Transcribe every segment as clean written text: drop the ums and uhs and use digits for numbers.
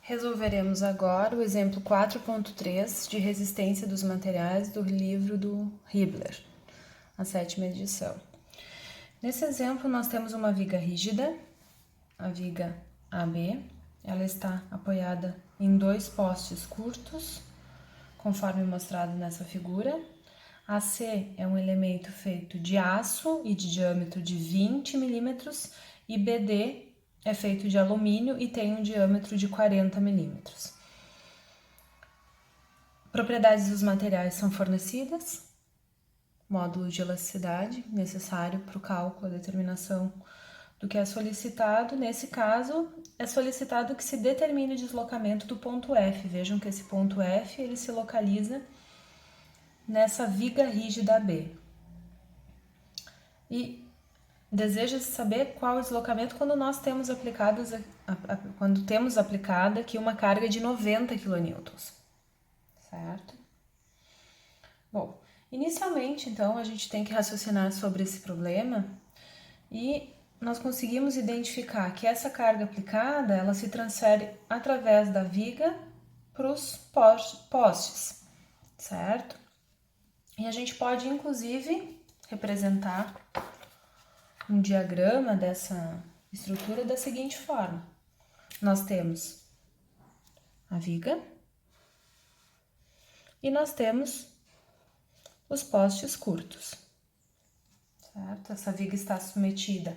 Resolveremos agora o exemplo 4.3 de resistência dos materiais do livro do Hibbeler, a 7ª edição. Nesse exemplo, nós temos uma viga rígida, a viga AB. Ela está apoiada em 2 postes curtos, conforme mostrado nessa figura. AC é um elemento feito de aço e de diâmetro de 20 milímetros e BD é feito de alumínio e tem um diâmetro de 40 milímetros. Propriedades dos materiais são fornecidas, módulo de elasticidade necessário para o cálculo, a determinação do que é solicitado. Nesse caso, é solicitado que se determine o deslocamento do ponto F. Vejam que esse ponto F ele se localiza nessa viga rígida B. E deseja-se saber qual o deslocamento quando nós temos aplicada aqui uma carga de 90 kN, certo? Bom, inicialmente, então, a gente tem que raciocinar sobre esse problema e nós conseguimos identificar que essa carga aplicada, ela se transfere através da viga para os postes, certo? E a gente pode, inclusive, representar um diagrama dessa estrutura da seguinte forma. Nós temos a viga e nós temos os postes curtos, certo? Essa viga está submetida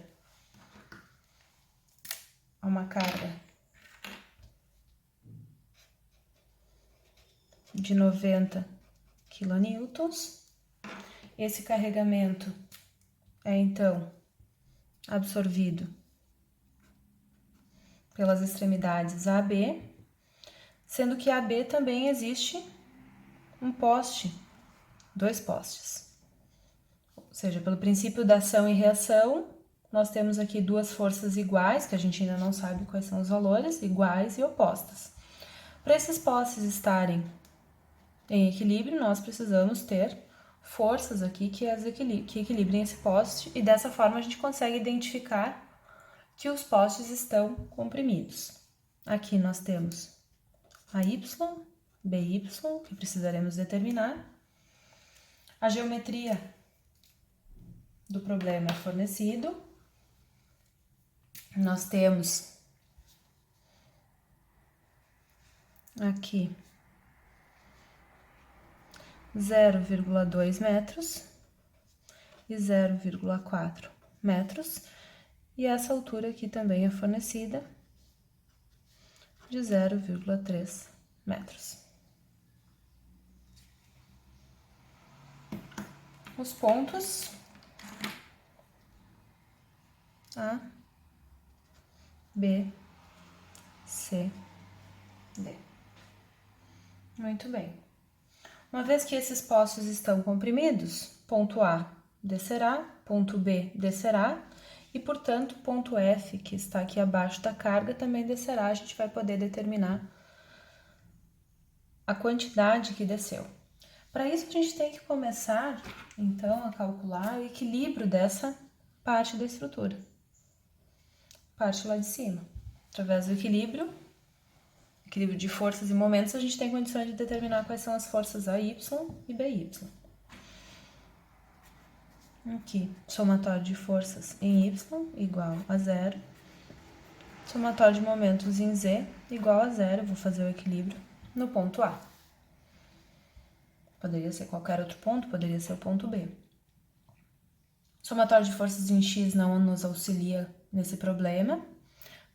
a uma carga de 90 kN. Esse carregamento é, então, absorvido pelas extremidades AB, sendo que AB também existe um poste, 2 postes. Ou seja, pelo princípio da ação e reação, nós temos aqui 2 forças iguais, que a gente ainda não sabe quais são os valores, iguais e opostas. Para esses postes estarem em equilíbrio, nós precisamos ter forças aqui que equilibrem esse poste, e dessa forma a gente consegue identificar que os postes estão comprimidos. Aqui nós temos a Y, BY, que precisaremos determinar. A geometria do problema é fornecido. Nós temos aqui 0,2 metros e 0,4 metros. E essa altura aqui também é fornecida de 0,3 metros. Os pontos A, B, C, D. Muito bem. Uma vez que esses postes estão comprimidos, ponto A descerá, ponto B descerá, e, portanto, ponto F, que está aqui abaixo da carga, também descerá. A gente vai poder determinar a quantidade que desceu. Para isso, a gente tem que começar, então, a calcular o equilíbrio dessa parte da estrutura. Parte lá de cima. Através do equilíbrio de forças e momentos, a gente tem condições de determinar quais são as forças AY e BY. Aqui, somatório de forças em Y igual a 0. Somatório de momentos em Z igual a 0. Vou fazer o equilíbrio no ponto A. Poderia ser qualquer outro ponto, poderia ser o ponto B. Somatório de forças em X não nos auxilia nesse problema.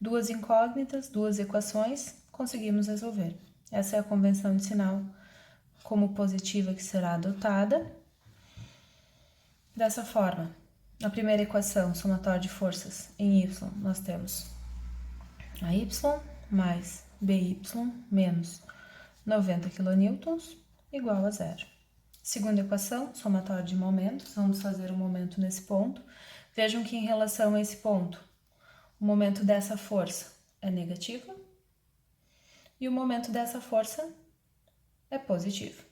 2 incógnitas, 2 equações, conseguimos resolver. Essa é a convenção de sinal como positiva que será adotada. Dessa forma, na primeira equação, somatório de forças em Y, nós temos a Y mais BY menos 90 kN igual a 0. Segunda equação, somatório de momentos, vamos fazer o momento nesse ponto. Vejam que em relação a esse ponto, o momento dessa força é negativo e o momento dessa força é positivo.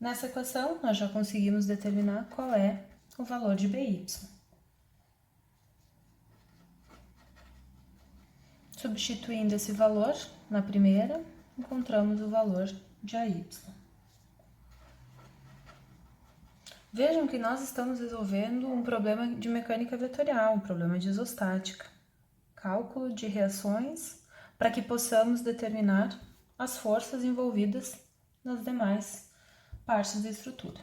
Nessa equação, nós já conseguimos determinar qual é o valor de BY. Substituindo esse valor na primeira, encontramos o valor de AY. Vejam que nós estamos resolvendo um problema de mecânica vetorial, um problema de isostática. Cálculo de reações para que possamos determinar as forças envolvidas nas demais partes da estrutura.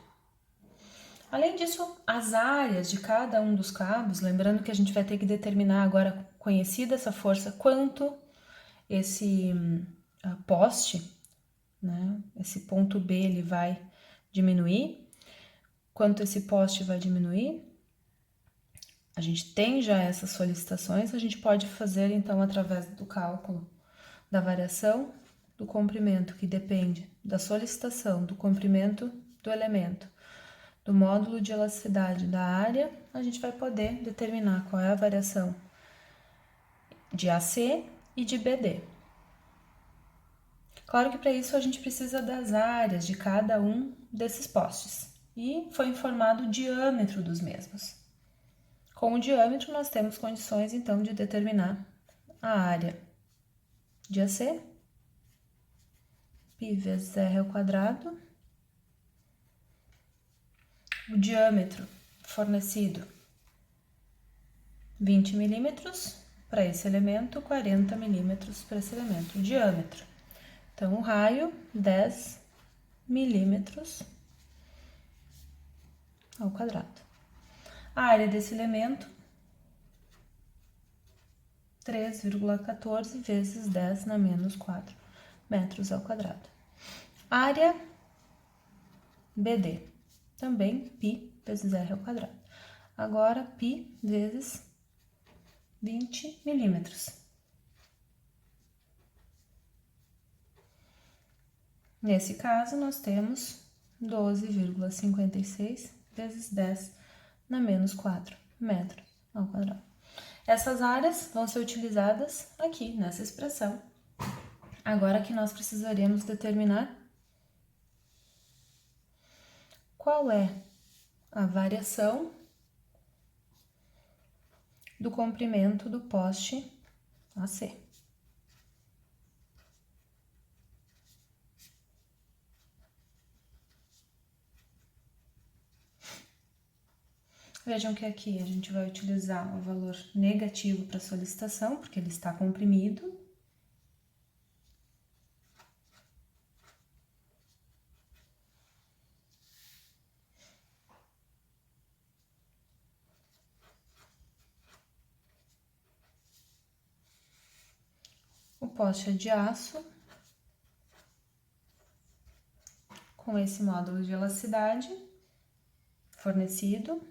Além disso, as áreas de cada um dos cabos, lembrando que a gente vai ter que determinar agora, conhecida essa força, quanto esse poste, né, esse ponto B, ele vai diminuir, quanto esse poste vai diminuir. A gente tem já essas solicitações, a gente pode fazer então através do cálculo da variação do comprimento, que depende da solicitação do comprimento do elemento, do módulo de elasticidade da área, a gente vai poder determinar qual é a variação de AC e de BD. Claro que para isso a gente precisa das áreas de cada um desses postes e foi informado o diâmetro dos mesmos. Com o diâmetro nós temos condições então de determinar a área de AC, π vezes r ao quadrado, o diâmetro fornecido 20 milímetros para esse elemento, 40 milímetros para esse elemento, o diâmetro. Então, o raio, 10 milímetros ao quadrado. A área desse elemento, 3,14 vezes 10 na menos 4 metros ao quadrado. Área BD, também π vezes r ao quadrado. Agora, π vezes 20 milímetros. Nesse caso, nós temos 12,56 vezes 10 na menos 4 metros ao quadrado. Essas áreas vão ser utilizadas aqui nessa expressão. Agora que nós precisaremos determinar qual é a variação do comprimento do poste AC. Vejam que aqui a gente vai utilizar o valor negativo para solicitação, porque ele está comprimido. O poste é de aço, com esse módulo de elasticidade fornecido.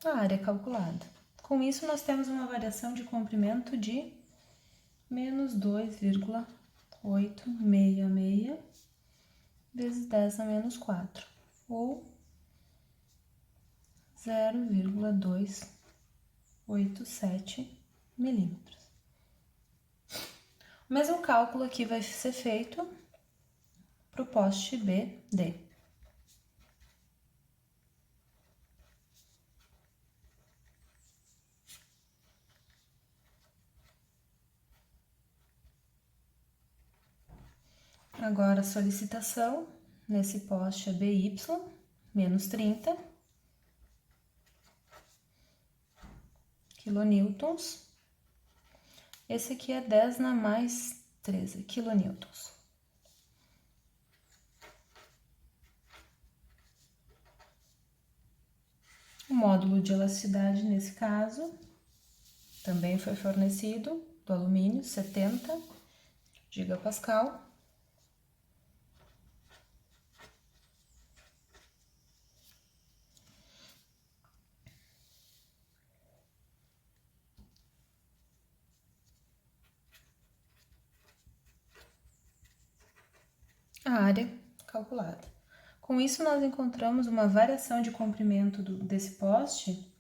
A área calculada. Com isso, nós temos uma variação de comprimento de menos 2,866 vezes 10 a menos 4, ou 0,287 milímetros. O mesmo cálculo aqui vai ser feito para o poste BD. Agora, a solicitação nesse poste é BY, menos 30 quilonewtons. Esse aqui é 10 na mais 13 quilonewtons. O módulo de elasticidade, nesse caso, também foi fornecido do alumínio, 70 gigapascal. A área calculada. Com isso, nós encontramos uma variação de comprimento desse poste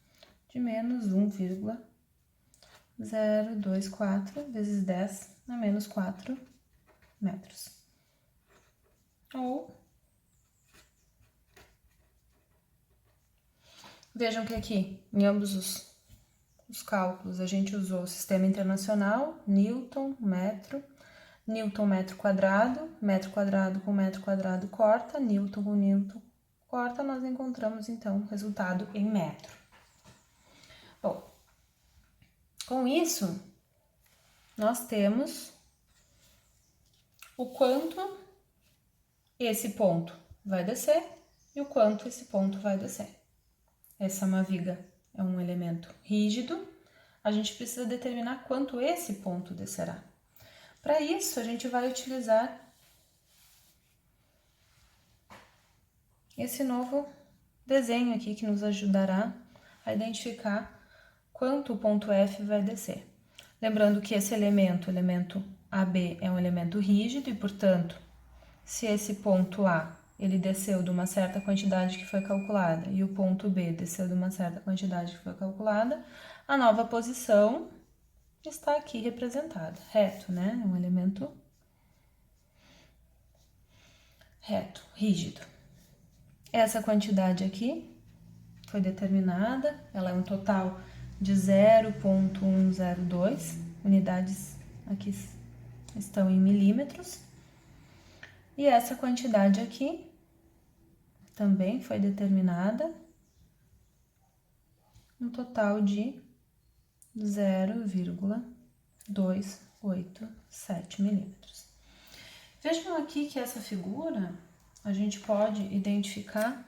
de menos 1,024 vezes 10 na menos 4 metros. Ou, vejam que aqui, em ambos os cálculos, a gente usou o sistema internacional, Newton, metro metro quadrado com metro quadrado corta, Newton com Newton corta, nós encontramos então o resultado em metro. Bom, com isso, nós temos o quanto esse ponto vai descer e o quanto esse ponto vai descer. Essa é uma viga, é um elemento rígido, a gente precisa determinar quanto esse ponto descerá. Para isso, a gente vai utilizar esse novo desenho aqui que nos ajudará a identificar quanto o ponto F vai descer. Lembrando que esse elemento, o elemento AB, é um elemento rígido e, portanto, se esse ponto A ele desceu de uma certa quantidade que foi calculada e o ponto B desceu de uma certa quantidade que foi calculada, a nova posição está aqui representada, reto, né? É um elemento reto, rígido. Essa quantidade aqui foi determinada, ela é um total de 0,102, unidades aqui estão em milímetros. E essa quantidade aqui também foi determinada, um total de 0,287 milímetros. Vejam aqui que essa figura a gente pode identificar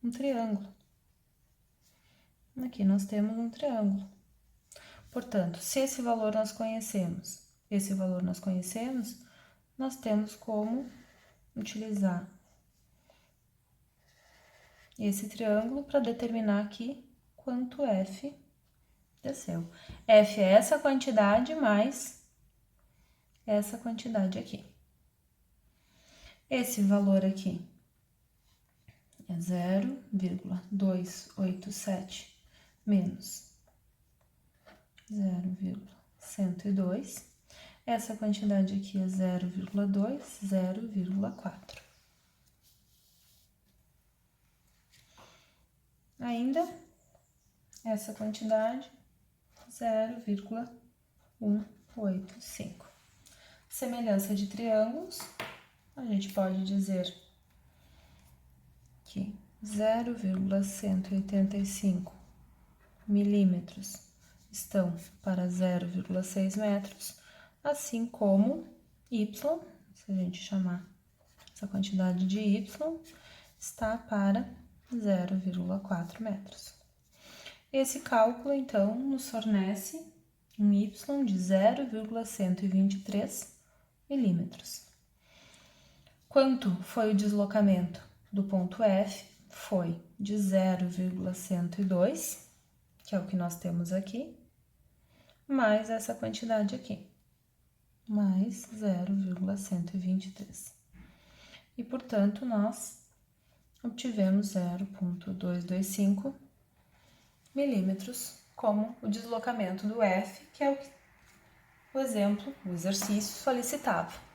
um triângulo. Aqui nós temos um triângulo. Portanto, se esse valor nós conhecemos, nós temos como utilizar esse triângulo para determinar aqui quanto F desceu. F é essa quantidade mais essa quantidade aqui. Esse valor aqui é 0,287 menos 0,102. Essa quantidade aqui é 0,2, 0,4. Ainda essa quantidade 0,185. Semelhança de triângulos, a gente pode dizer que 0,185 milímetros estão para 0,6 metros, assim como y, se a gente chamar essa quantidade de y, está para 0,4 metros. Esse cálculo, então, nos fornece um y de 0,123 milímetros. Quanto foi o deslocamento do ponto F? Foi de 0,102, que é o que nós temos aqui, mais essa quantidade aqui, mais 0,123. E, portanto, nós obtivemos 0,225 milímetros como o deslocamento do F, que é o exemplo, o exercício solicitava.